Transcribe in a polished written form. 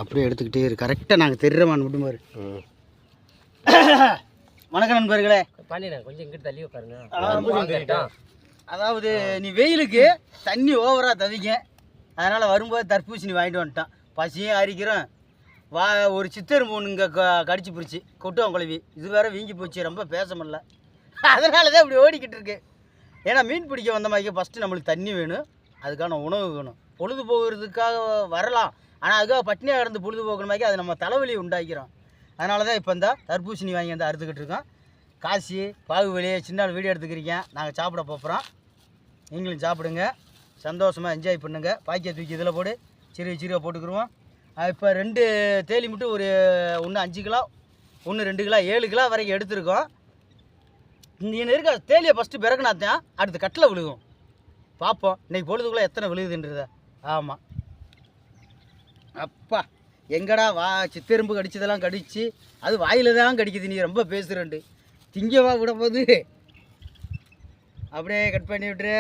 அப்படியே எடுத்துக்கிட்டே இரு. கரெக்டாக நாங்கள் தெரிறமான்னு விட்டு பாரு. வணக்கம் நண்பர்களே. கொஞ்சம் இங்கிட்டு தள்ளி உட்காருங்க. அதாவது நீ வெயிலுக்கு தண்ணி ஓவராக தவிங்க, அதனால் வரும்போது தர்பூசணி வாங்கிட்டு வந்துட்டான். பசியும் அரிக்கிறோம். ஒரு சித்தெரும்பு ஒன்று இங்கே கடிச்சு பிடிச்சி கொட்டுவோம் குழவி. இது வேற வீங்கி போச்சு, ரொம்ப பேச முடியல. அதனால தான் இப்படி ஓடிக்கிட்டு இருக்கு. ஏன்னா மீன் பிடிக்க வந்த மாதிரி ஃபஸ்ட்டு நம்மளுக்கு தண்ணி வேணும், அதுக்கான உணவு வேணும். பொழுது போகிறதுக்காக வரலாம், ஆனால் அதுக்காக பட்டினியாக கிடந்து பொழுது போகிற மாதிரி அது நம்ம தலைவலியை உண்டாக்கிறோம். அதனால தான் இப்போ இந்த தர்பூசணி வாங்கி வந்து அறுத்துக்கிட்டு இருக்கோம். காசி பாகுவலி சின்ன வீடியோ எடுத்துக்கிறீங்க. நாங்கள் சாப்பிட போகிறோம், நீங்களும் சாப்பிடுங்க, சந்தோஷமாக என்ஜாய் பண்ணுங்கள். பாக்கியை தூக்கி இதில் போட்டு சிறிய போட்டுக்கிடுவோம். இப்போ 2 தேலி மட்டும் ஒரு ஒன்று 5 கிலோ, ஒன்று 2 கிலோ, 7 கிலோ வரைக்கும் எடுத்துருக்கோம். இங்கே இருக்க தேலியை ஃபஸ்ட்டு பிறகுனாத்தான் அடுத்து கட்டில் விழுகும். பார்ப்போம் இன்றைக்கி பொழுதுக்குள்ளே எத்தனை விழுகுதுன்றத. ஆமாம் அப்பா எங்கடா சித்தெரும்பு கடிச்சதெல்லாம் கடிச்சு அது வாயில் தான் கடிக்குது. நீ ரொம்ப பேசுகிறேன்ட்டு திங்கவா விட போது அப்படியே கட் பண்ணி விட்டுரு.